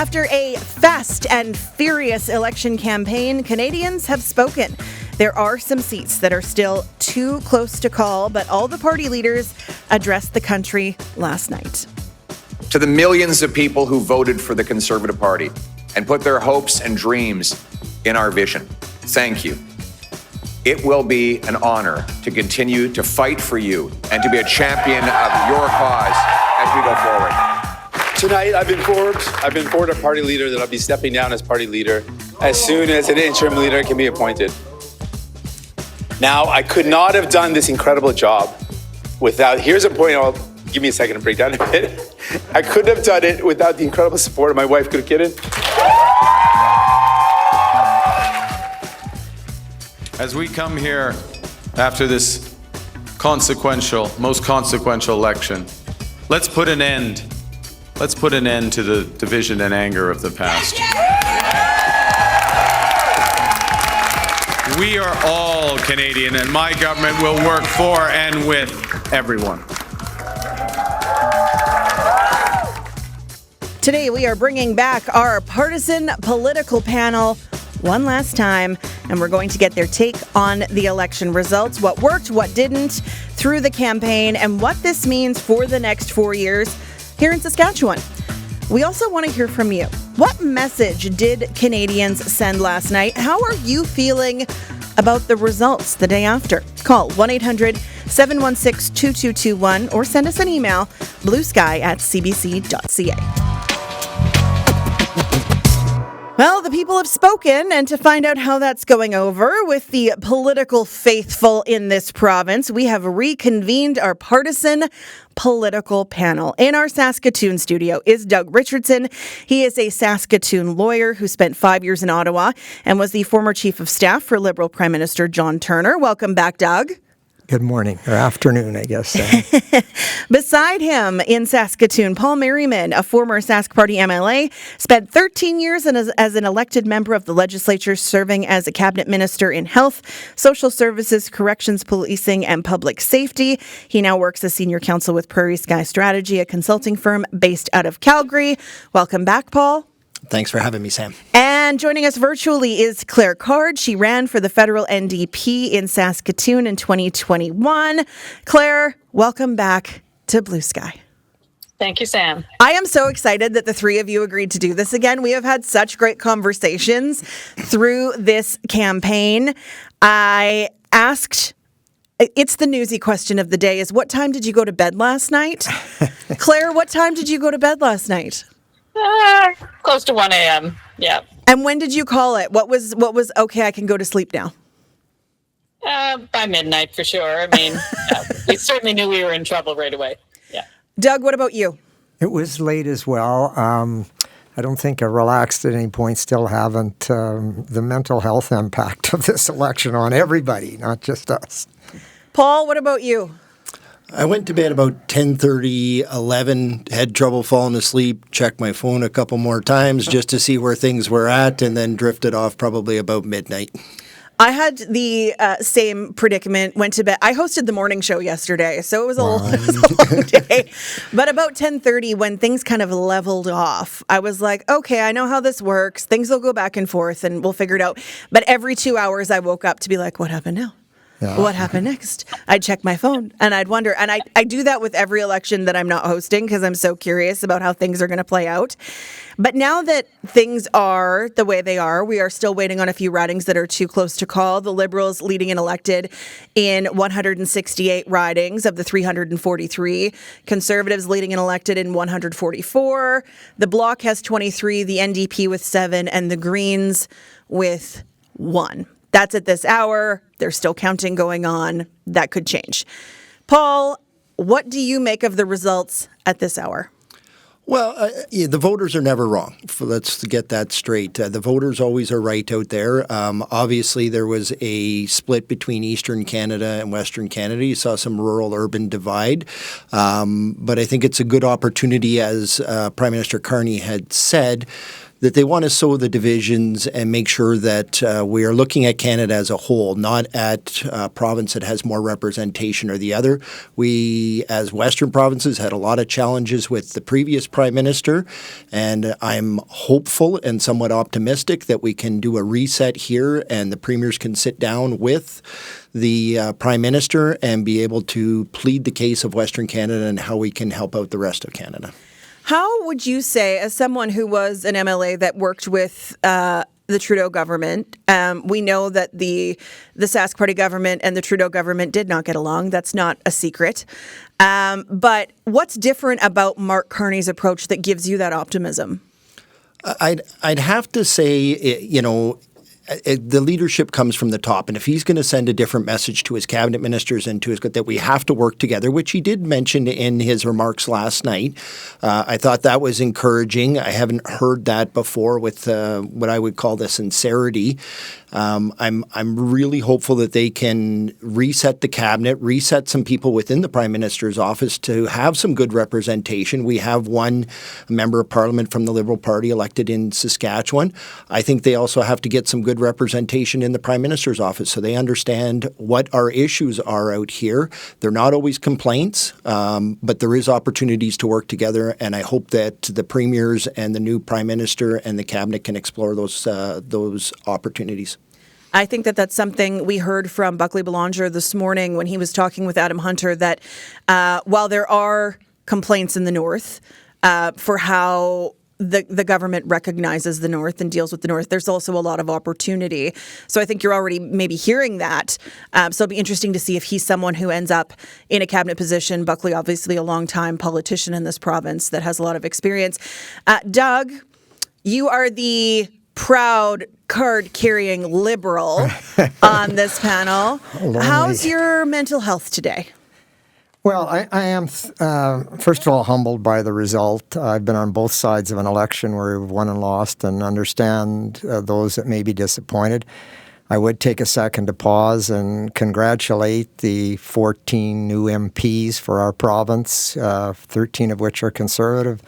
After a fast and furious election campaign, Canadians have spoken. There are some seats that are still too close to call, but all the party leaders addressed the country last night. To the millions of people who voted for the Conservative Party and put their hopes and dreams in our vision, thank you. It will be an honor to continue to fight for you and to be a champion of your cause as we go forward. Tonight, I've been informed a party leader that I'll be stepping down as party leader as soon as an interim leader can be appointed. Now, I could not have done this incredible job without, here's a point, give me a second to break down a bit. I couldn't have done it without the incredible support of my wife, Kidden. As we come here after this most consequential election, let's put an end to the division and anger of the past. We are all Canadian, and my government will work for and with everyone. Today, we are bringing back our partisan political panel one last time, and we're going to get their take on the election results, what worked, what didn't, through the campaign, and what this means for the next 4 years here in Saskatchewan. We also want to hear from you. What message did Canadians send last night? How are you feeling about the results the day after? Call 1-800-716-2221 or send us an email, bluesky@cbc.ca. Well, the people have spoken, and to find out how that's going over with the political faithful in this province, we have reconvened our partisan political panel. In our Saskatoon studio is Doug Richardson. He is a Saskatoon lawyer who spent 5 years in Ottawa and was the former chief of staff for Liberal Prime Minister John Turner. Welcome back, Doug. Good morning, or afternoon, I guess. Beside him in Saskatoon, Paul Merriman, a former Sask Party MLA, spent 13 years as an elected member of the legislature, serving as a cabinet minister in health, social services, corrections, policing, and public safety. He now works as senior counsel with Prairie Sky Strategy, a consulting firm based out of Calgary. Welcome back, Paul. Thanks for having me, Sam. And joining us virtually is Claire Card. She ran for the federal NDP in Saskatoon in 2021. Claire, welcome back to Blue Sky. Thank you, Sam. I am so excited that the three of you agreed to do this again. We have had such great conversations through this campaign. I asked... It's the newsy question of the day is, what time did you go to bed last night? Claire, what time did you go to bed last night? Close to 1 a.m. Yeah. And when did you call it? What was okay, I can go to sleep now? By midnight for sure. I mean, we certainly knew we were in trouble right away. Yeah. Doug, what about you? It was late as well. I don't think I relaxed at any point, still haven't. The mental health impact of this election on everybody, not just us. Paul, what about you? I went to bed about 10:30, 11, had trouble falling asleep, checked my phone a couple more times just to see where things were at, and then drifted off probably about midnight. I had the same predicament, went to bed. I hosted the morning show yesterday, so it was a long day. But about 10:30, when things kind of leveled off, I was like, okay, I know how this works. Things will go back and forth, and we'll figure it out. But every 2 hours, I woke up to be like, what happened now? Yeah. What happened next? I'd check my phone and I'd wonder. And I do that with every election that I'm not hosting because I'm so curious about how things are going to play out. But now that things are the way they are, we are still waiting on a few ridings that are too close to call. The Liberals leading and elected in 168 ridings of the 343. Conservatives leading and elected in 144. The Bloc has 23, the NDP with 7, and the Greens with 1. That's at this hour. There's still counting going on. That could change. Paul, what do you make of the results at this hour? Well, the voters are never wrong. Let's get that straight. The voters always are right out there. Obviously, there was a split between Eastern Canada and Western Canada. You saw some rural-urban divide. But I think it's a good opportunity, as Prime Minister Carney had said, that they want to sow the divisions and make sure that we are looking at Canada as a whole, not at a province that has more representation or the other. We, as Western provinces, had a lot of challenges with the previous Prime Minister, and I'm hopeful and somewhat optimistic that we can do a reset here and the premiers can sit down with the Prime Minister and be able to plead the case of Western Canada and how we can help out the rest of Canada. How would you say, as someone who was an MLA that worked with the Trudeau government, we know that the Sask Party government and the Trudeau government did not get along. That's not a secret. But what's different about Mark Carney's approach that gives you that optimism? I'd have to say, the leadership comes from the top, and if he's going to send a different message to his cabinet ministers and to his that we have to work together, which he did mention in his remarks last night, I thought that was encouraging. I haven't heard that before with what I would call the sincerity. I'm really hopeful that they can reset the cabinet, reset some people within the Prime Minister's office to have some good representation. We have one member of Parliament from the Liberal Party elected in Saskatchewan. I think they also have to get some good representation in the Prime Minister's office so they understand what our issues are out here. They're not always complaints, but there is opportunities to work together, and I hope that the premiers and the new Prime Minister and the cabinet can explore those opportunities. I think that that's something we heard from Buckley Belanger this morning when he was talking with Adam Hunter, that while there are complaints in the North for how the government recognizes the North and deals with the North, there's also a lot of opportunity. So I think you're already maybe hearing that. So it'll be interesting to see if he's someone who ends up in a cabinet position. Buckley, obviously a long-time politician in this province that has a lot of experience. Doug, you are the proud card-carrying Liberal on this panel. How's your mental health today? Well, I am, first of all, humbled by the result. I've been on both sides of an election where we've won and lost and understand those that may be disappointed. I would take a second to pause and congratulate the 14 new MPs for our province, 13 of which are Conservative,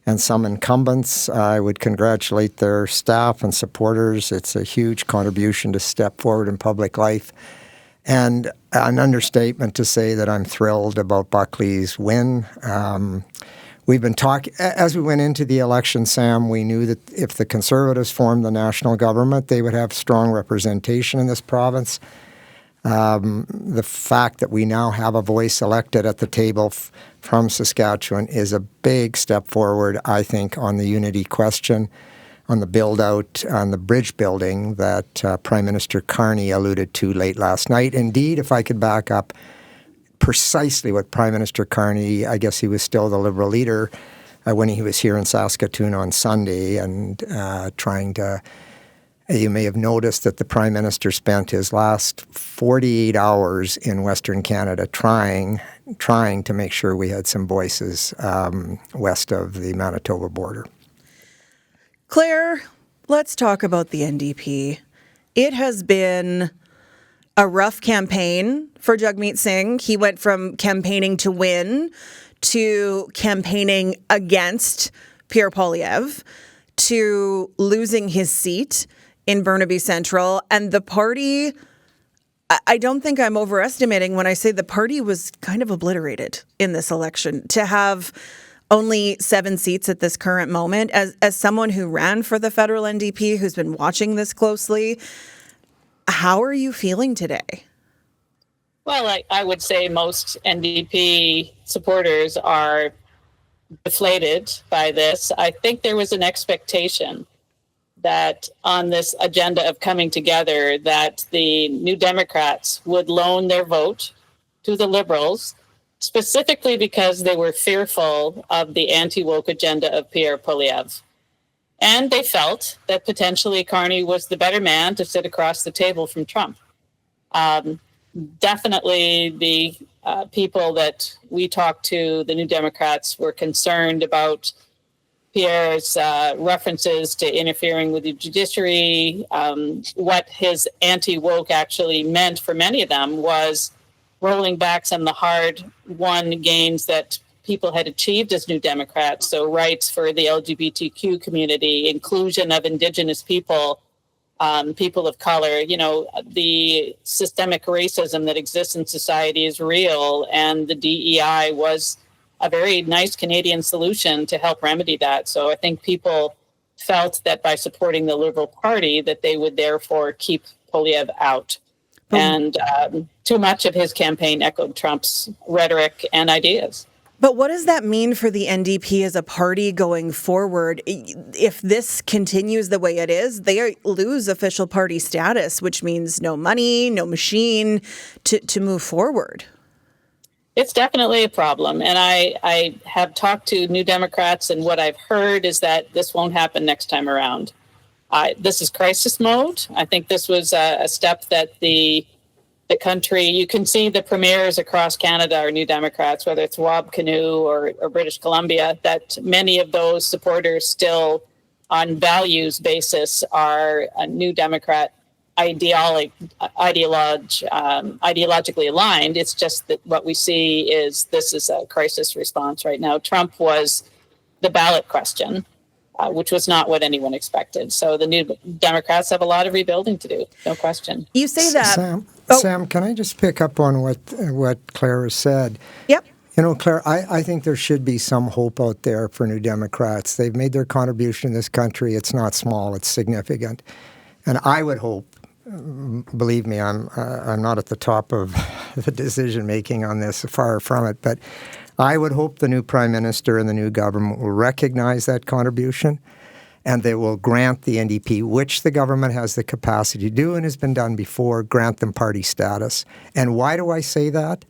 and some incumbents. I would congratulate their staff and supporters. It's a huge contribution to step forward in public life. And an understatement to say that I'm thrilled about Buckley's win. We've been talking, as we went into the election, Sam, we knew that if the Conservatives formed the national government, they would have strong representation in this province. The fact that we now have a voice elected at the table from Saskatchewan is a big step forward, I think, on the unity question, on the build-out, on the bridge building that Prime Minister Carney alluded to late last night. Indeed, if I could back up precisely what Prime Minister Carney, I guess he was still the Liberal leader when he was here in Saskatoon on Sunday and trying to... You may have noticed that the Prime Minister spent his last 48 hours in Western Canada trying to make sure we had some voices west of the Manitoba border. Claire, let's talk about the NDP. It has been a rough campaign for Jagmeet Singh. He went from campaigning to win to campaigning against Pierre Poilievre to losing his seat in Burnaby Central. And the party, I don't think I'm overestimating when I say the party was kind of obliterated in this election. To have only 7 seats at this current moment, as someone who ran for the federal NDP, who's been watching this closely, how are you feeling today? Well, I would say most NDP supporters are deflated by this. I think there was an expectation that on this agenda of coming together, that the New Democrats would loan their vote to the Liberals, specifically because they were fearful of the anti-woke agenda of Pierre Poilievre. And they felt that potentially Carney was the better man to sit across the table from Trump. Definitely the people that we talked to, the New Democrats, were concerned about Pierre's references to interfering with the judiciary. What his anti-woke actually meant for many of them was rolling back some of the hard-won gains that people had achieved as New Democrats. So rights for the LGBTQ community, inclusion of Indigenous people, people of color, the systemic racism that exists in society is real. And the DEI was a very nice Canadian solution to help remedy that. So I think people felt that by supporting the Liberal Party, that they would therefore keep Poilievre out. And too much of his campaign echoed Trump's rhetoric and ideas. But what does that mean for the NDP as a party going forward? If this continues the way it is, they lose official party status, which means no money, no machine to move forward. It's definitely a problem. And I have talked to New Democrats, and what I've heard is that this won't happen next time around. This is crisis mode. I think this was a step that the country, you can see the premiers across Canada are New Democrats, whether it's Wab-Kinew or British Columbia, that many of those supporters still on values basis are a New Democrat ideologically aligned. It's just that what we see is this is a crisis response right now. Trump was the ballot question, which was not what anyone expected. So the New Democrats have a lot of rebuilding to do, no question. You say that. Sam, can I just pick up on what Claire has said? Yep. Claire, I think there should be some hope out there for New Democrats. They've made their contribution in this country. It's not small, it's significant. And I would hope, believe me, I'm not at the top of the decision-making on this, far from it, but I would hope the new Prime Minister and the new government will recognize that contribution, and they will grant the NDP, which the government has the capacity to do and has been done before, grant them party status. And why do I say that?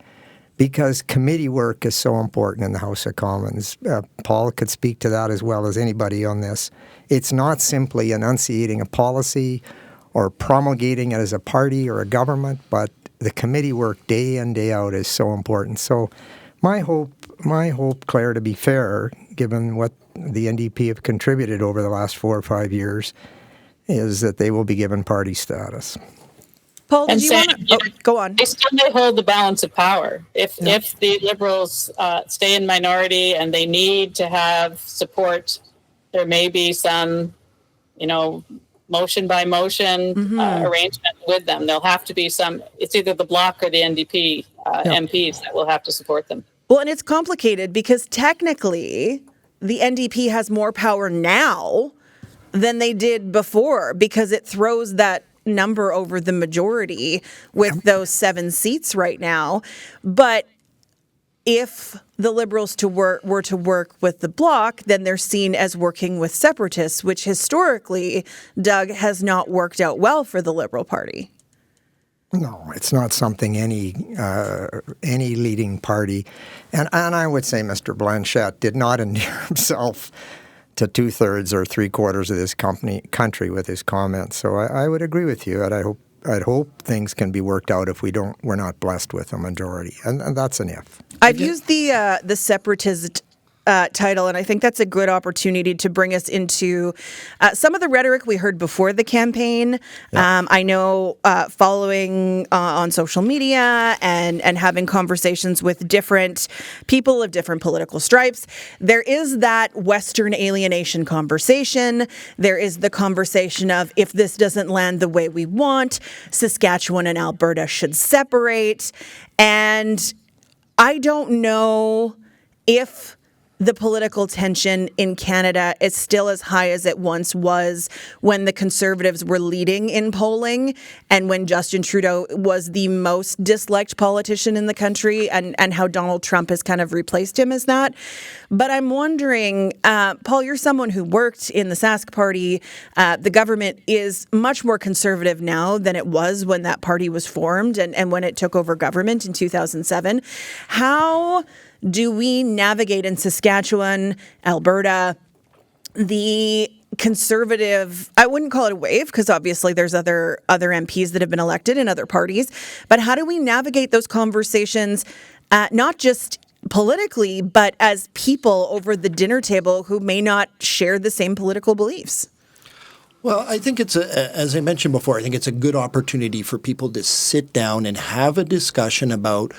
Because committee work is so important in the House of Commons. Paul could speak to that as well as anybody on this. It's not simply enunciating a policy or promulgating it as a party or a government, but the committee work day in, day out is so important. So my hope, Claire, to be fair, given what the NDP have contributed over the last 4 or 5 years, is that they will be given party status. Paul, did you want to go on? They still may hold the balance of power. If the Liberals stay in minority and they need to have support, there may be some, motion by motion arrangement with them. There'll have to be some. It's either the Bloc or the NDP MPs that will have to support them. Well, and it's complicated because technically the NDP has more power now than they did before because it throws that number over the majority with those 7 seats right now. But if the Liberals were to work with the Bloc, then they're seen as working with separatists, which historically, Doug, has not worked out well for the Liberal Party. No, it's not something any leading party, and I would say Mr. Blanchette did not endear himself to 2/3 or 3/4 of this country with his comments. So I would agree with you, and I'd hope things can be worked out if we're not blessed with a majority, and that's an if. I've used the separatist title, and I think that's a good opportunity to bring us into some of the rhetoric we heard before the campaign. Yeah. I know following on social media and having conversations with different people of different political stripes, there is that Western alienation conversation. There is the conversation of if this doesn't land the way we want, Saskatchewan and Alberta should separate. And I don't know if the political tension in Canada is still as high as it once was when the Conservatives were leading in polling and when Justin Trudeau was the most disliked politician in the country, and how Donald Trump has kind of replaced him as that. But I'm wondering, Paul, you're someone who worked in the Sask party. The government is much more conservative now than it was when that party was formed and when it took over government in 2007. How do we navigate in Saskatchewan, Alberta, the conservative, I wouldn't call it a wave because obviously there's other MPs that have been elected in other parties, but how do we navigate those conversations, not just politically, but as people over the dinner table who may not share the same political beliefs? Well, I think as I mentioned before, I think it's a good opportunity for people to sit down and have a discussion about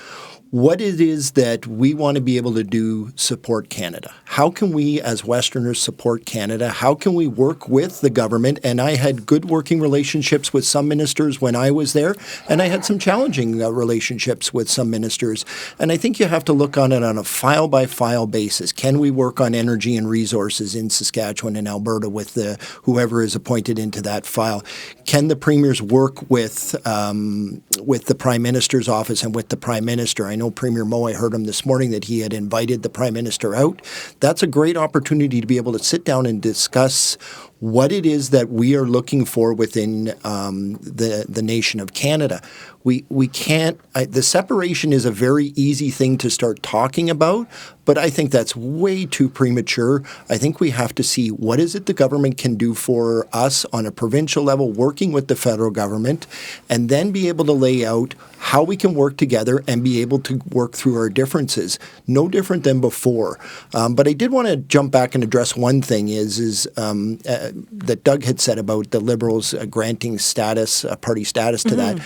what it is that we want to be able to do support Canada. How can we as Westerners support Canada? How can we work with the government? And I had good working relationships with some ministers when I was there, and I had some challenging relationships with some ministers. And I think you have to look on it on a file-by-file basis. Can we work on energy and resources in Saskatchewan and Alberta with whoever is appointed into that file? Can the premiers work with the Prime Minister's office and with the Prime Minister? I know Premier Moe, I heard him this morning that he had invited the Prime Minister out. That's a great opportunity to be able to sit down and discuss what it is that we are looking for within the nation of Canada. We can't, the separation is a very easy thing to start talking about, but I think that's way too premature. I think we have to see what is it the government can do for us on a provincial level, working with the federal government, and then be able to lay out how we can work together and be able to work through our differences. No different than before. But I did want to jump back and address one thing that Doug had said about the Liberals granting party status to that.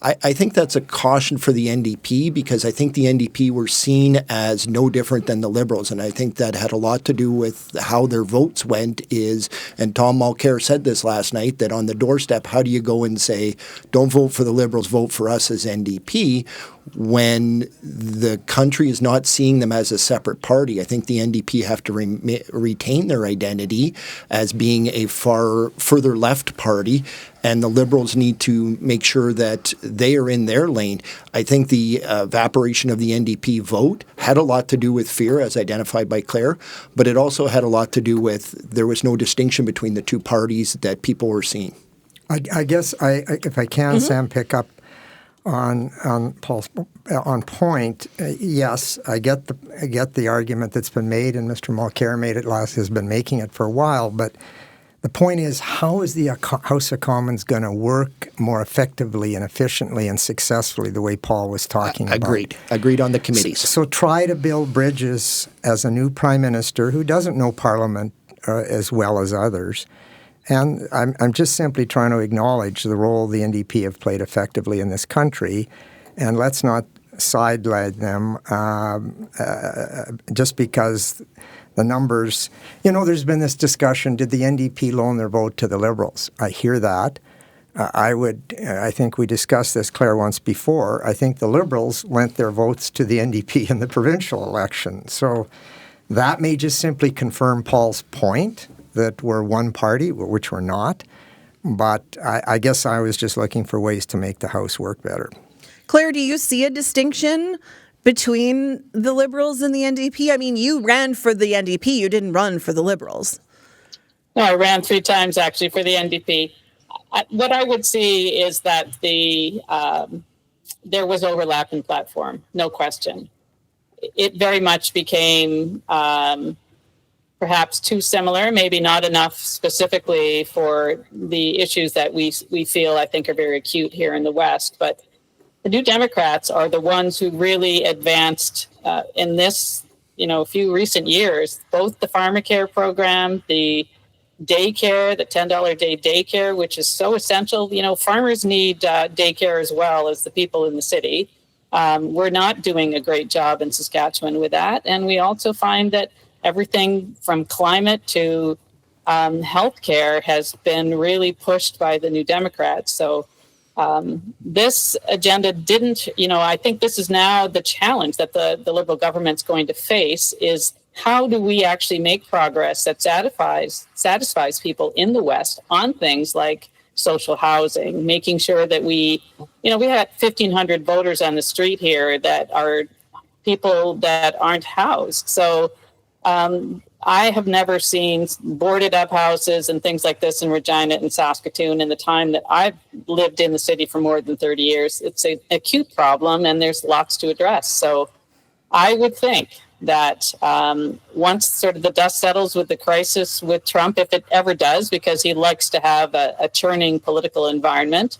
I think that's a caution for the NDP, because I think the NDP were seen as no different than the Liberals, and I think that had a lot to do with how their votes went. And Tom Mulcair said this last night, that on the doorstep, how do you go and say, don't vote for the Liberals, vote for us as NDP, when the country is not seeing them as a separate party? I think the NDP have to retain their identity as being a further left party, and the Liberals need to make sure that they are in their lane. I think the evaporation of the NDP vote had a lot to do with fear, as identified by Claire, but it also had a lot to do with there was no distinction between the two parties that people were seeing. I guess if I can, Sam, pick up on Paul's point. Yes, I get the argument that's been made, and Mr. Mulcair has been making it for a while. But the point is, how is the House of Commons going to work more effectively and efficiently and successfully the way Paul was talking about? Agreed on the committees. So try to build bridges as a new Prime Minister who doesn't know Parliament as well as others. And I'm just simply trying to acknowledge the role the NDP have played effectively in this country, and let's not sideline them just because the numbers. There's been this discussion, did the NDP loan their vote to the Liberals? I hear that. I think we discussed this, Claire, once before. I think the Liberals lent their votes to the NDP in the provincial election. So that may just simply confirm Paul's point that we're one party, which we're not. But I guess I was just looking for ways to make the House work better. Claire, do you see a distinction between the Liberals and the NDP? I mean, you ran for the NDP. You didn't run for the Liberals. No, I ran 3 times, actually, for the NDP. What I would see is that there was overlap in platform, no question. It very much became perhaps too similar, maybe not enough specifically for the issues that we feel, I think, are very acute here in the West. But the New Democrats are the ones who really advanced in this, few recent years, both the pharmacare program, the daycare, the $10 a day daycare, which is so essential. Farmers need daycare as well as the people in the city. We're not doing a great job in Saskatchewan with that. And we also find that everything from climate to healthcare has been really pushed by the New Democrats. So this agenda didn't, I think this is now the challenge that the Liberal government's going to face is how do we actually make progress that satisfies people in the West on things like social housing, making sure that we had 1,500 voters on the street here that are people that aren't housed. So I have never seen boarded up houses and things like this in Regina and Saskatoon in the time that I've lived in the city for more than 30 years. It's an acute problem and there's lots to address. So I would think that once sort of the dust settles with the crisis with Trump, if it ever does, because he likes to have a churning political environment,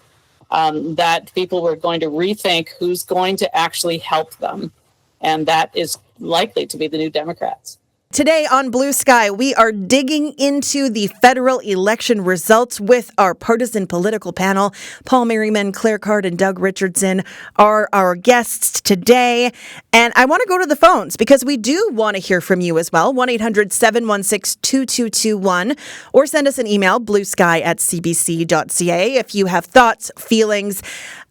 that people were going to rethink who's going to actually help them. And that is likely to be the New Democrats. Today on Blue Sky, we are digging into the federal election results with our partisan political panel. Paul Merriman, Claire Card, and Doug Richardson are our guests today. And I want to go to the phones because we do want to hear from you as well. 1-800-716-2221 or send us an email, bluesky@cbc.ca, if you have thoughts, feelings,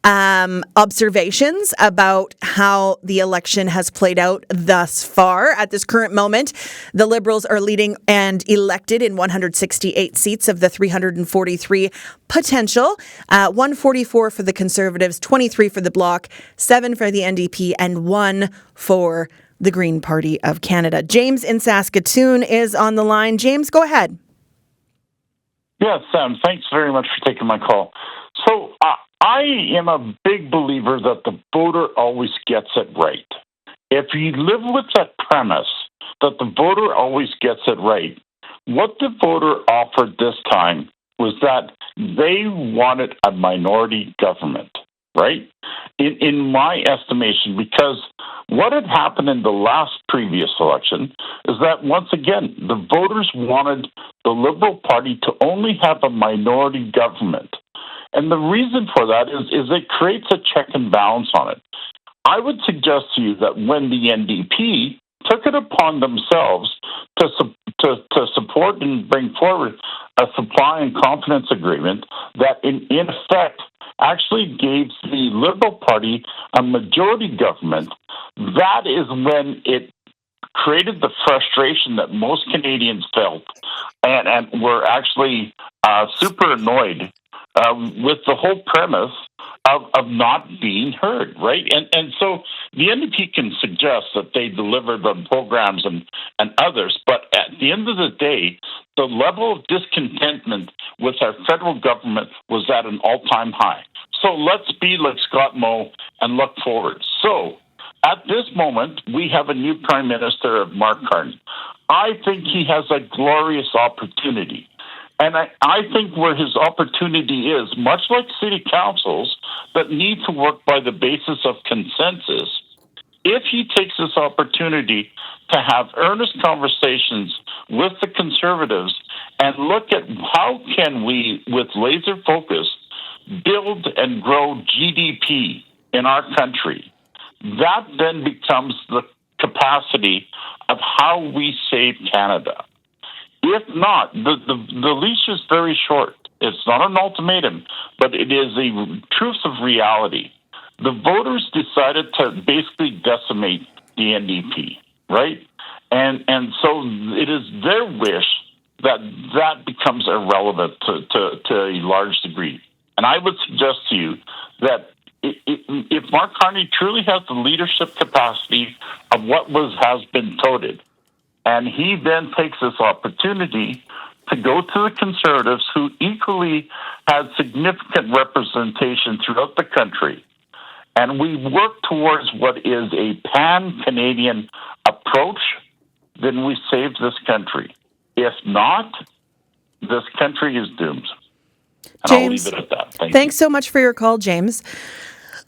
observations about how the election has played out thus far. At this current moment, the Liberals are leading and elected in 168 seats of the 343 potential. 144 for the Conservatives, 23 for the Bloc, 7 for the NDP, and 1 for the Green Party of Canada. James in Saskatoon is on the line. James, go ahead. Yes, Sam, thanks very much for taking my call. So, I am a big believer that the voter always gets it right. If you live with that premise that the voter always gets it right, what the voter offered this time was that they wanted a minority government, right? In my estimation, because what had happened in the last previous election is that, once again, the voters wanted the Liberal Party to only have a minority government. And the reason for that is it creates a check and balance on it. I would suggest to you that when the NDP took it upon themselves to support and bring forward a supply and confidence agreement that in effect actually gave the Liberal Party a majority government, that is when it created the frustration that most Canadians felt and were actually super annoyed with the whole premise of not being heard, right? And so the NDP can suggest that they delivered on programs and others, but at the end of the day, the level of discontentment with our federal government was at an all-time high. So let's be like Scott Moe and look forward. So at this moment, we have a new Prime Minister, Mark Carney. I think he has a glorious opportunity. And I think where his opportunity is, much like city councils that need to work by the basis of consensus, if he takes this opportunity to have earnest conversations with the Conservatives and look at how can we, with laser focus, build and grow GDP in our country, that then becomes the capacity of how we save Canada. If not, the leash is very short. It's not an ultimatum, but it is a truth of reality. The voters decided to basically decimate the NDP, right? And so it is their wish that becomes irrelevant to a large degree. And I would suggest to you that if Mark Carney truly has the leadership capacity of what has been touted, and he then takes this opportunity to go to the Conservatives, who equally had significant representation throughout the country, and we work towards what is a pan-Canadian approach, then we save this country. If not, this country is doomed. And James, I'll leave it at that. Thanks so much for your call, James.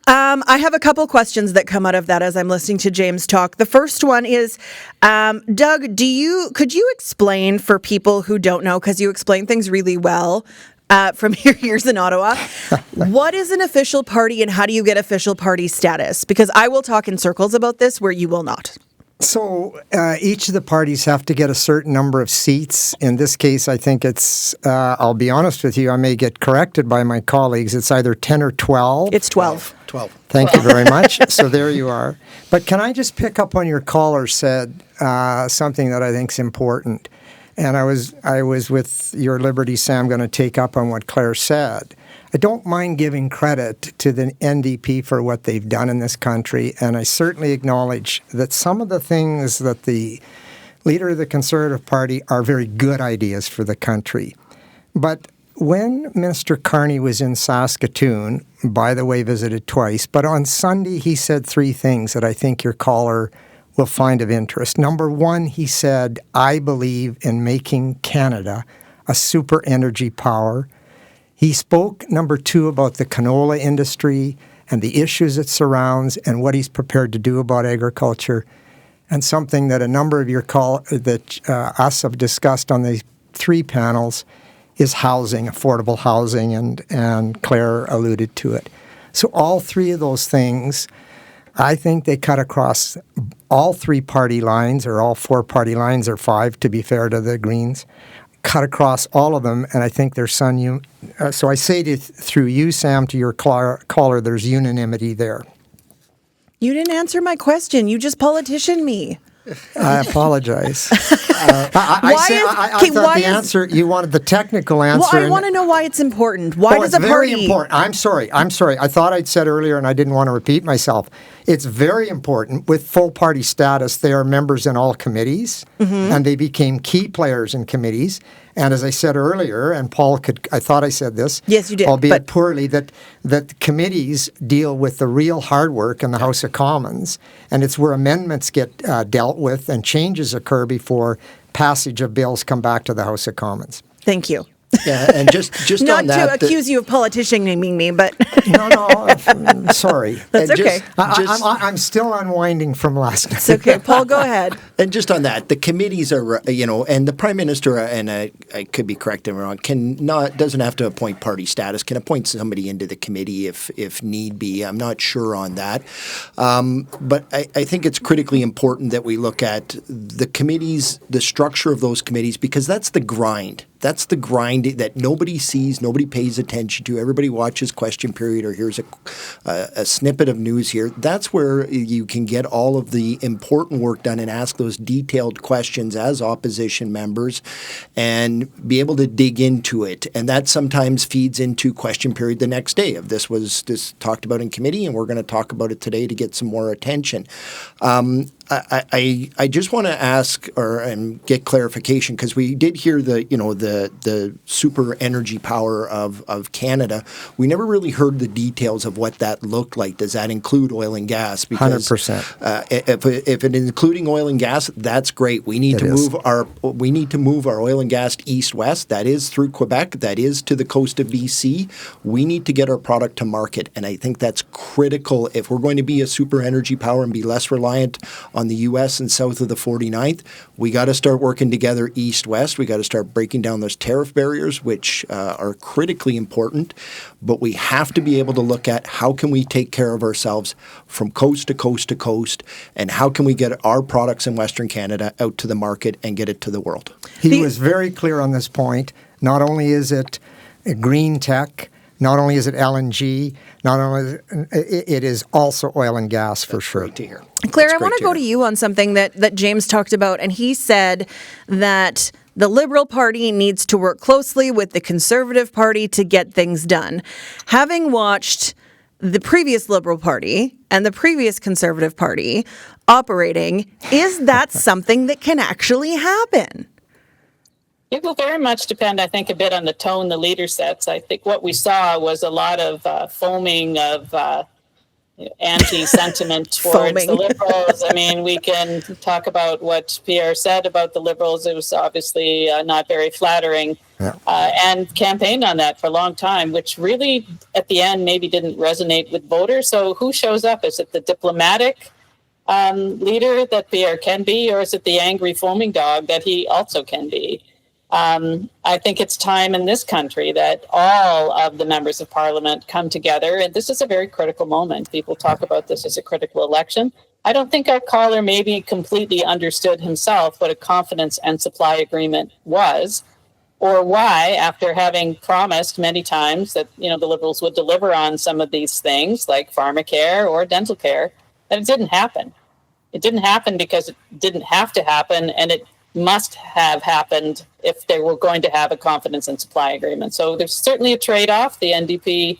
I have a couple questions that come out of that as I'm listening to James talk. The first one is, Doug, could you explain for people who don't know, because you explain things really well from your years in Ottawa, what is an official party and how do you get official party status? Because I will talk in circles about this where you will not. So each of the parties have to get a certain number of seats. In this case, I think it's, I'll be honest with you, I may get corrected by my colleagues. It's either 10 or 12. It's 12. 12. Thank you very much. So there you are. But can I just pick up on your caller said something that I think is important? And I was with your liberty, Sam, going to take up on what Claire said. I don't mind giving credit to the NDP for what they've done in this country, and I certainly acknowledge that some of the things that the leader of the Conservative Party are very good ideas for the country. But when Minister Carney was in Saskatoon, by the way, visited twice, but on Sunday he said three things that I think your caller will find of interest. Number one, he said, I believe in making Canada a super energy power. He spoke, number two, about the canola industry and the issues it surrounds and what he's prepared to do about agriculture. and something that a number of us have discussed on the 3 panels is housing, affordable housing, and Claire alluded to it. So all 3 of those things, I think they cut across all 3 party lines, or all 4 party lines, or 5, to be fair to the Greens, cut across all of them, and I think there's some. So I say through you, Sam, to your caller, there's unanimity there. You didn't answer my question. You just politician me. I apologize. I thought the answer, you wanted the technical answer. Well, I want to know why it's important. Why does a party... It's very important. I'm sorry. I thought I'd said earlier, and I didn't want to repeat myself. It's very important. With full party status, they are members in all committees, and they became key players in committees. And as I said earlier, and Paul I thought I said this. Yes, you did. Albeit poorly, that committees deal with the real hard work in the House of Commons, and it's where amendments get dealt with and changes occur before passage of bills come back to the House of Commons. Thank you. Yeah, and just not on that, to accuse you of politicianing me, but no, sorry. That's okay. I'm still unwinding from last night. It's okay. Paul, go ahead. And just on that, the committees are, and the Prime Minister, and I could be correct if I'm wrong, doesn't have to appoint party status, can appoint somebody into the committee if need be. I'm not sure on that. But I think it's critically important that we look at the committees, the structure of those committees, because that's the grind. That's the grind that nobody sees, nobody pays attention to. Everybody watches question period or here's a snippet of news here. That's where you can get all of the important work done and ask those detailed questions as opposition members and be able to dig into it. And that sometimes feeds into question period the next day. If this was talked about in committee and we're going to talk about it today to get some more attention. I just want to ask and get clarification, because we did hear the super energy power of Canada. We never really heard the details of what that looked like. Does that include oil and gas? Because 100%. If it is including oil and gas, that's great. We need to move our oil and gas east-west. That is through Quebec. That is to the coast of BC. We need to get our product to market, and I think that's critical if we're going to be a super energy power and be less reliant on the U.S. and south of the 49th. We got to start working together east-west. We got to start breaking down those tariff barriers, which are critically important. But we have to be able to look at how can we take care of ourselves from coast to coast to coast, and how can we get our products in Western Canada out to the market and get it to the world. He was very clear on this point. Not only is it green tech, not only is it LNG, not only it is also oil and gas for sure. Great to hear. Claire, I want to go to you on something that James talked about, and he said that the Liberal Party needs to work closely with the Conservative Party to get things done. Having watched the previous Liberal Party and the previous Conservative Party operating, is that something that can actually happen? It will very much depend, I think, a bit on the tone the leader sets. I think what we saw was a lot of foaming of anti-sentiment towards the Liberals. I mean, we can talk about what Pierre said about the Liberals. It was obviously not very flattering, and campaigned on that for a long time, which really, at the end, maybe didn't resonate with voters. So who shows up? Is it the diplomatic leader that Pierre can be, or is it the angry foaming dog that he also can be? I think it's time in this country that all of the members of Parliament come together, and this is a very critical moment. People talk about this as a critical election. I don't think our caller maybe completely understood himself what a confidence and supply agreement was, or why, after having promised many times that the Liberals would deliver on some of these things like pharmacare or dental care, that it didn't happen. It didn't happen because it didn't have to happen, and it must have happened if they were going to have a confidence and supply agreement. So there's certainly a trade-off. The NDP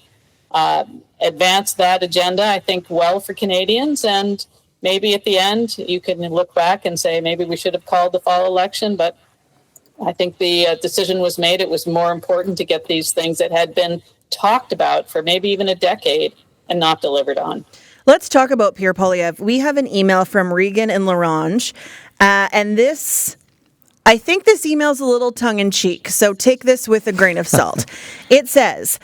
advanced that agenda, I think, well for Canadians. And maybe at the end, you can look back and say, maybe we should have called the fall election. But I think the decision was made. It was more important to get these things that had been talked about for maybe even a decade and not delivered on. Let's talk about Pierre Poilievre. We have an email from Regan and Larange, and this I think this email's a little tongue-in-cheek, so take this with a grain of salt. It says,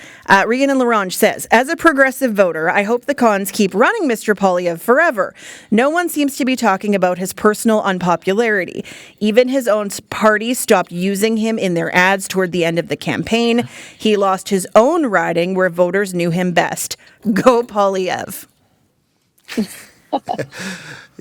Regan and Larange says, as a progressive voter, I hope the cons keep running Mr. Poilievre forever. No one seems to be talking about his personal unpopularity. Even his own party stopped using him in their ads toward the end of the campaign. He lost his own riding where voters knew him best. Go Poilievre.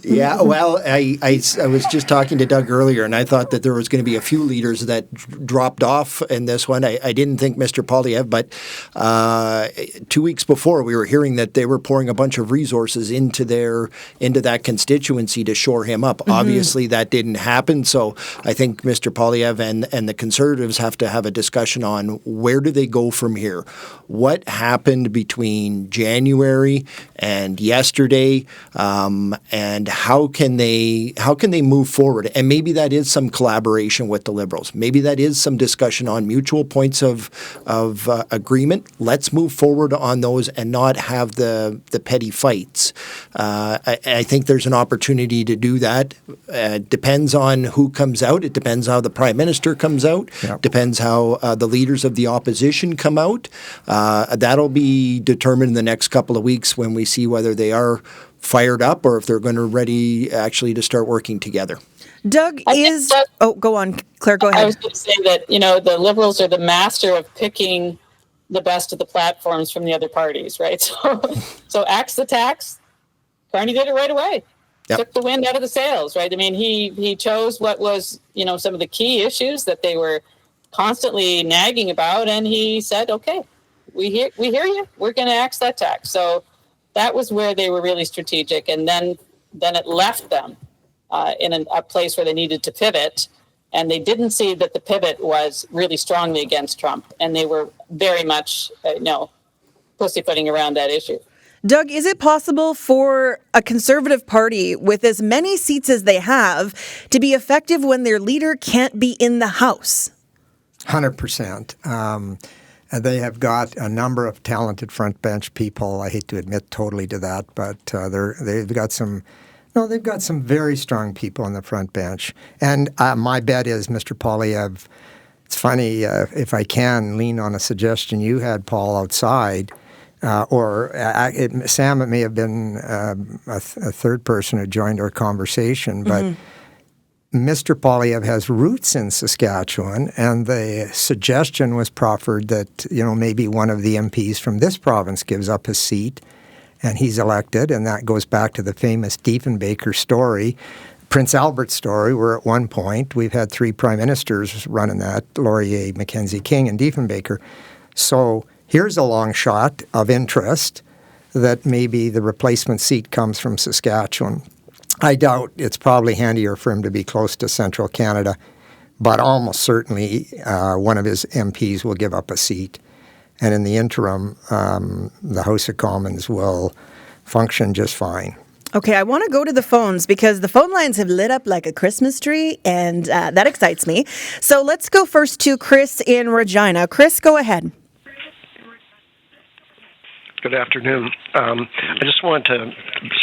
Yeah, well, I was just talking to Doug earlier, and I thought that there was going to be a few leaders that dropped off in this one. I didn't think Mr. Poilievre, but 2 weeks before, we were hearing that they were pouring a bunch of resources into that constituency to shore him up. Mm-hmm. Obviously, that didn't happen, so I think Mr. Poilievre and the Conservatives have to have a discussion on where do they go from here. What happened between January and yesterday, and how can they move forward? And maybe that is some collaboration with the Liberals. Maybe that is some discussion on mutual points of agreement. Let's move forward on those and not have the petty fights. I think there's an opportunity to do that. Depends on who comes out. It depends how the Prime Minister comes out. Yep. Depends how the leaders of the opposition come out. That'll be determined in the next couple of weeks when we see whether they are fired up or if they're going to ready actually to start working together. Doug go on, Claire, go ahead. I was going to say that, the Liberals are the master of picking the best of the platforms from the other parties, right? So axe the tax, Carney did it right away. Yep. Took the wind out of the sails, right? I mean, he chose what was, some of the key issues that they were constantly nagging about, and he said, okay, we hear you, we're going to axe that tax. So that was where they were really strategic, and then it left them in a place where they needed to pivot, and they didn't see that the pivot was really strongly against Trump, and they were very much pussyfooting around that issue. Doug, is it possible for a Conservative Party with as many seats as they have to be effective when their leader can't be in the House? 100%. They have got a number of talented front bench people. I hate to admit totally to that, but they've got some very strong people on the front bench. And my bet is Mr. Poilievre. It's funny, if I can lean on a suggestion you had, Paul, outside, Sam, it may have been a third person who joined our conversation, but Mr. Poilievre has roots in Saskatchewan, and the suggestion was proffered that, maybe one of the MPs from this province gives up his seat and he's elected, and that goes back to the famous Diefenbaker story, Prince Albert story, where at one point we've had 3 prime ministers running that, Laurier, Mackenzie King, and Diefenbaker. So here's a long shot of interest that maybe the replacement seat comes from Saskatchewan. I doubt it's probably handier for him to be close to central Canada, but almost certainly one of his MPs will give up a seat. And in the interim, the House of Commons will function just fine. Okay, I want to go to the phones because the phone lines have lit up like a Christmas tree, and that excites me. So let's go first to Chris in Regina. Chris, go ahead. Good afternoon. I just wanted to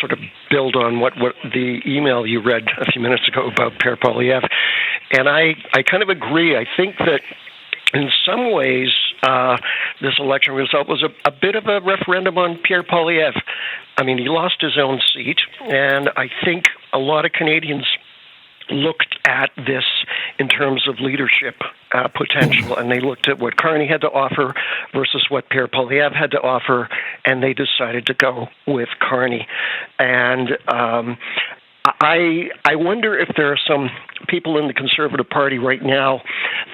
sort of build on what the email you read a few minutes ago about Pierre Poilievre. And I kind of agree. I think that in some ways this election result was a bit of a referendum on Pierre Poilievre. I mean, he lost his own seat, and I think a lot of Canadians looked at this in terms of leadership potential, and they looked at what Carney had to offer versus what Pierre Poilievre had to offer, and they decided to go with Carney. And I wonder if there are some people in the Conservative Party right now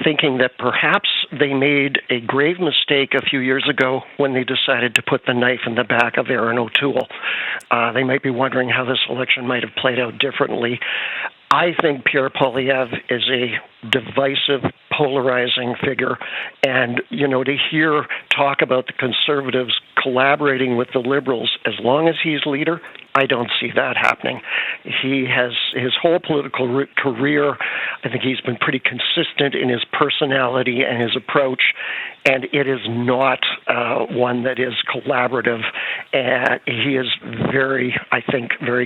thinking that perhaps they made a grave mistake a few years ago when they decided to put the knife in the back of Erin O'Toole. They might be wondering how this election might have played out differently. I think Pierre Poilievre is a divisive, polarizing figure. And, to hear talk about the Conservatives collaborating with the Liberals, as long as he's leader, I don't see that happening. He has his whole political career. I think he's been pretty consistent in his personality and his approach, and it is not one that is collaborative. And he is very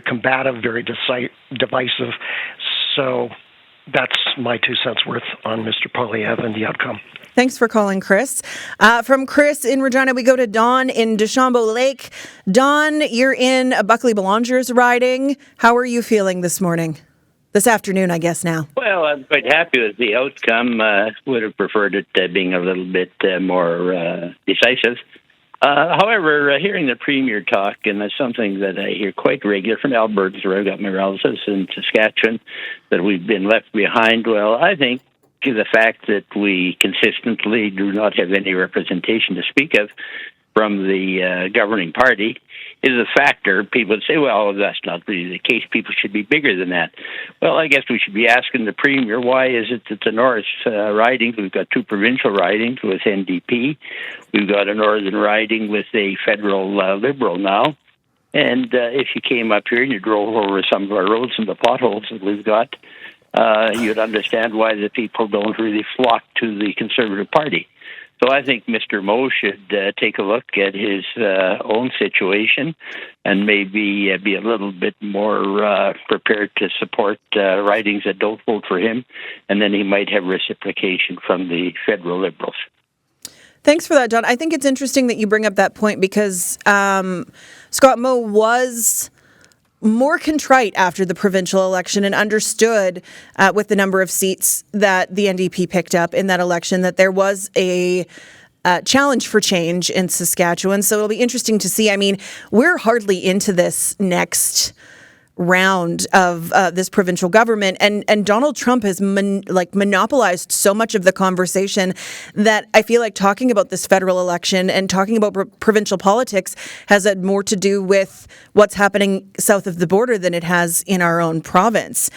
combative, very divisive. So that's my 2 cents worth on Mr. Poilievre and the outcome. Thanks for calling, Chris. From Chris in Regina, we go to Don in Deschambault Lake. Don, you're in a Buckley Belanger's riding. How are you feeling this morning? This afternoon, I guess now. Well, I'm quite happy with the outcome. Would have preferred it being a little bit more decisive. However, hearing the Premier talk, and that's something that I hear quite regular from Alberta, where I've got my relatives in Saskatchewan, that we've been left behind. Well, I think the fact that we consistently do not have any representation to speak of from the governing party is a factor. People would say, well, that's not really the case. People should be bigger than that. Well, I guess we should be asking the Premier, why is it that the North ridings, we've got 2 provincial ridings with NDP, we've got a northern riding with a federal Liberal now, and if you came up here and you drove over some of our roads and the potholes that we've got, you'd understand why the people don't really flock to the Conservative Party. So I think Mr. Moe should take a look at his own situation and maybe be a little bit more prepared to support ridings that don't vote for him, and then he might have reciprocation from the federal Liberals. Thanks for that, John. I think it's interesting that you bring up that point because Scott Moe was more contrite after the provincial election and understood with the number of seats that the NDP picked up in that election that there was a challenge for change in Saskatchewan. So it'll be interesting to see. I mean, we're hardly into this next round of this provincial government, and Donald Trump has monopolized so much of the conversation that I feel like talking about this federal election and talking about provincial politics has had more to do with what's happening south of the border than it has in our own province.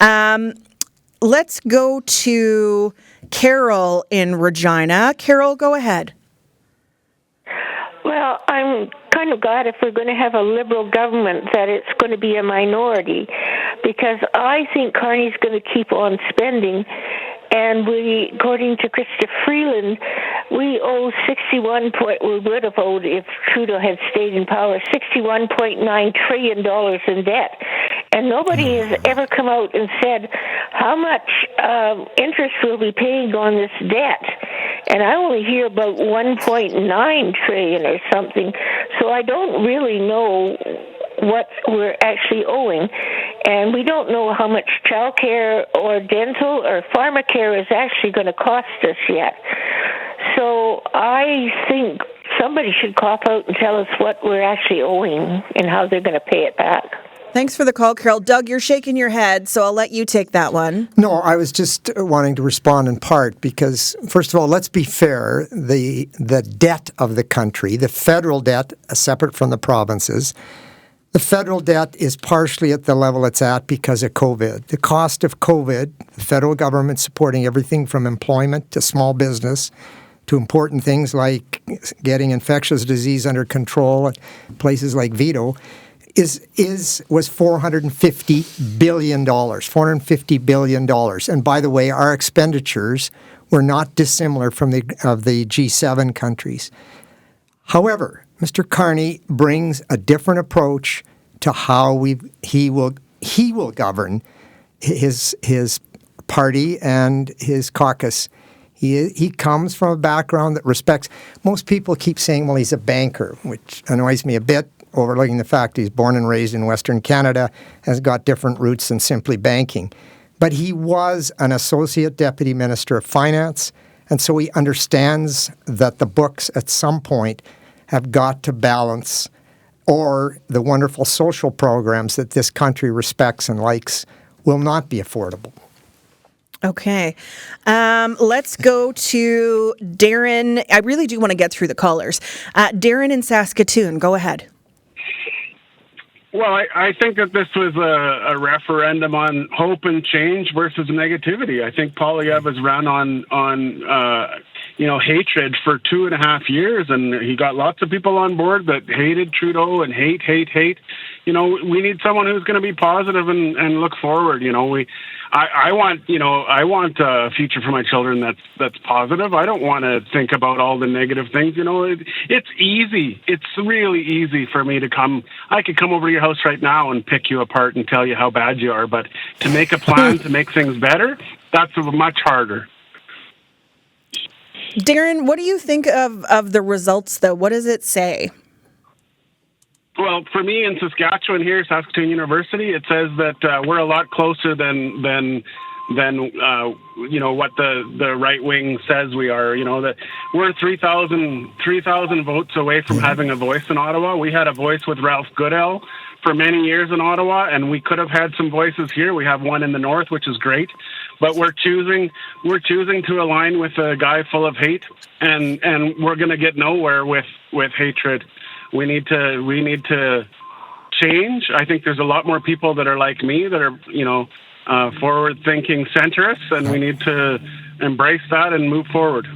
Let's go to Carol in Regina. Carol, go ahead. Well, I'm kind of glad if we're going to have a Liberal government that it's going to be a minority, because I think Carney's going to keep on spending. And we, according to Krista Freeland, we owe we would have owed if Trudeau had stayed in power, $61.9 trillion in debt. And nobody has ever come out and said how much interest we'll be paying on this debt. And I only hear about 1.9 trillion or something. So I don't really know what we're actually owing. And we don't know how much child care or dental or pharmacare is actually going to cost us yet. So I think somebody should cop out and tell us what we're actually owing and how they're going to pay it back. Thanks for the call, Carol. Doug, you're shaking your head, so I'll let you take that one. No, I was just wanting to respond in part because, first of all, let's be fair. The debt of the country, the federal debt, separate from the provinces, the federal debt is partially at the level it's at because of COVID. The cost of COVID, the federal government supporting everything from employment to small business to important things like getting infectious disease under control at places like Vito, was $450 billion. $450 billion. And by the way, our expenditures were not dissimilar from the G7 countries. However, Mr. Carney brings a different approach to how he will govern his party and his caucus. He comes from a background that respects. Most people keep saying, well, he's a banker, which annoys me a bit, overlooking the fact he's born and raised in Western Canada, has got different roots than simply banking. But he was an associate deputy minister of finance, and so he understands that the books at some point have got to balance, or the wonderful social programs that this country respects and likes will not be affordable. Okay. Let's go to Darren. I really do want to get through the callers. Darren in Saskatoon, go ahead. Well, I think that this was a referendum on hope and change versus negativity. I think Poilievre has run on hatred for 2.5 years, and he got lots of people on board that hated Trudeau and hate. We need someone who's going to be positive and look forward. I want a future for my children that's positive. I don't want to think about all the negative things. It's easy. It's really easy for me to come. I could come over to your house right now and pick you apart and tell you how bad you are. But to make a plan to make things better, that's much harder. Darren, what do you think of the results, though? What does it say? Well, for me in Saskatchewan here, Saskatoon University, it says that we're a lot closer than what the right wing says we are. That we're 3,000 votes away from having a voice in Ottawa. We had a voice with Ralph Goodell for many years in Ottawa, and we could have had some voices here. We have one in the north, which is great, but we're choosing to align with a guy full of hate, and we're going to get nowhere with hatred. We need to change. I think there's a lot more people that are like me that are forward-thinking centrists, and we need to embrace that and move forward.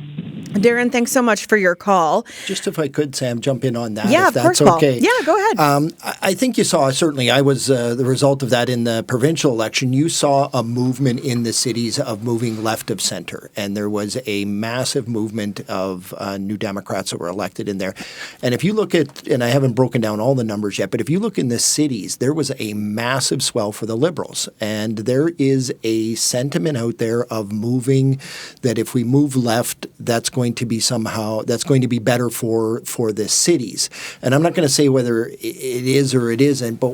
Darren, thanks so much for your call. Just if I could, Sam, jump in on that. Yeah, if of course, that's Paul. okay. Yeah, go ahead. I think you saw, certainly, I was the result of that in the provincial election. You saw a movement in the cities of moving left of center, and there was a massive movement of New Democrats that were elected in there. And if you look at, and I haven't broken down all the numbers yet, but if you look in the cities, there was a massive swell for the Liberals. And there is a sentiment out there of moving, that if we move left, that's going to be better for the cities. And I'm not going to say whether it is or it isn't, but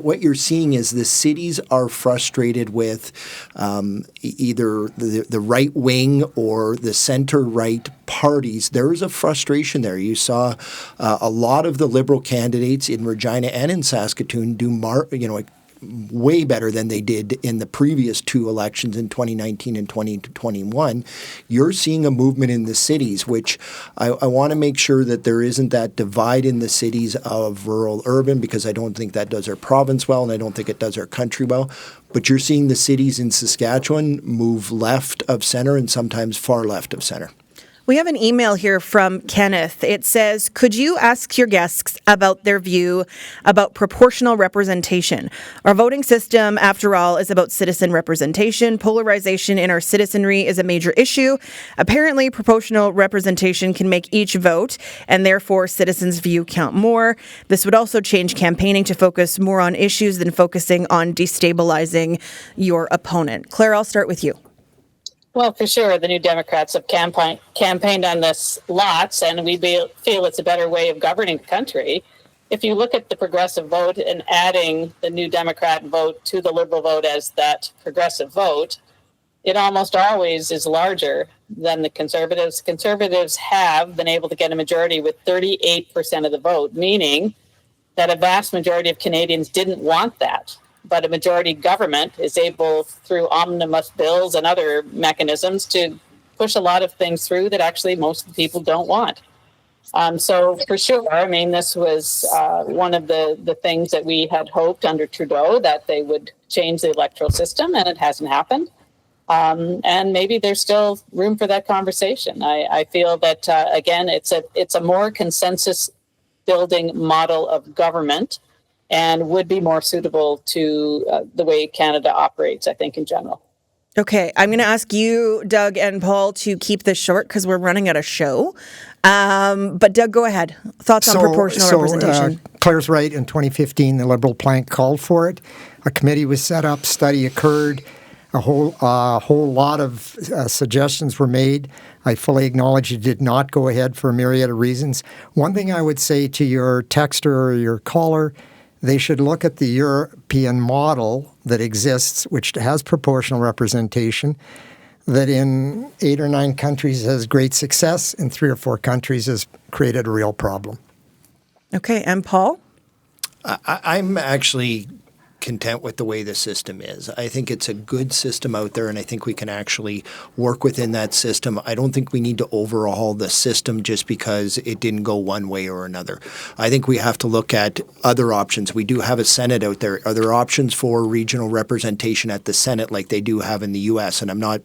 what you're seeing is the cities are frustrated with either the right wing or the center-right parties. There is a frustration there. You saw a lot of the Liberal candidates in Regina and in Saskatoon do way better than they did in the previous two elections in 2019 and 2021. You're seeing a movement in the cities, which I want to make sure that there isn't that divide in the cities of rural-urban, because I don't think that does our province well, and I don't think it does our country well. But you're seeing the cities in Saskatchewan move left of center and sometimes far left of center. We have an email here from Kenneth. It says, could you ask your guests about their view about proportional representation? Our voting system, after all, is about citizen representation. Polarization in our citizenry is a major issue. Apparently, proportional representation can make each vote, and therefore citizens' view count more. This would also change campaigning to focus more on issues than focusing on destabilizing your opponent. Claire, I'll start with you. Well, for sure, the New Democrats have campaigned on this lots, and we feel it's a better way of governing the country. If you look at the progressive vote and adding the New Democrat vote to the Liberal vote as that progressive vote, it almost always is larger than the Conservatives. Conservatives have been able to get a majority with 38% of the vote, meaning that a vast majority of Canadians didn't want that. But a majority government is able, through omnibus bills and other mechanisms, to push a lot of things through that actually most of the people don't want. So for sure, I mean, this was one of the things that we had hoped under Trudeau, that they would change the electoral system, and it hasn't happened. And maybe there's still room for that conversation. I feel that, again, it's a more consensus building model of government, and would be more suitable to the way Canada operates, I think, in general. Okay, I'm going to ask you, Doug and Paul, to keep this short because we're running out of show. But Doug, go ahead. Thoughts on proportional representation? Claire's right. In 2015, the Liberal plank called for it. A committee was set up. Study occurred. A whole lot of suggestions were made. I fully acknowledge it did not go ahead for a myriad of reasons. One thing I would say to your texter or your caller, they should look at the European model that exists, which has proportional representation, that in 8 or 9 countries has great success, in 3 or 4 countries has created a real problem. Okay, and Paul? I'm actually content with the way the system is. I think it's a good system out there, and I think we can actually work within that system. I don't think we need to overhaul the system just because it didn't go one way or another. I think we have to look at other options. We do have a Senate out there. Are there options for regional representation at the Senate like they do have in the U.S.? And I'm not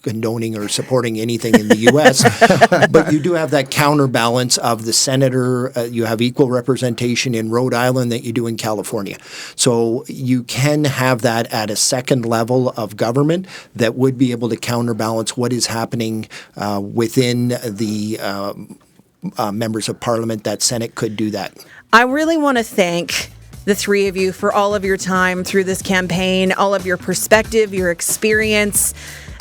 condoning or supporting anything in the U.S., but you do have that counterbalance of the senator. You have equal representation in Rhode Island that you do in California. So you can have that at a second level of government that would be able to counterbalance what is happening within the members of Parliament. That Senate could do that. I really want to thank the three of you for all of your time through this campaign, all of your perspective, your experience,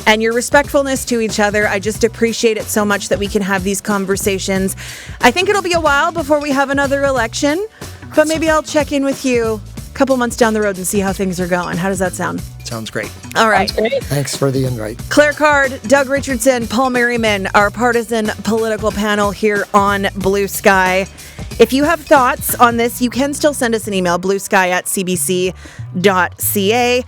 and your respectfulness to each other. I just appreciate it so much that we can have these conversations. I think it'll be a while before we have another election, but maybe I'll check in with you a couple months down the road and see how things are going. How does that sound? Sounds great. All right. Thanks for the invite. Claire Card, Doug Richardson, Paul Merriman, our partisan political panel here on Blue Sky. If you have thoughts on this, you can still send us an email, bluesky@cbc.ca.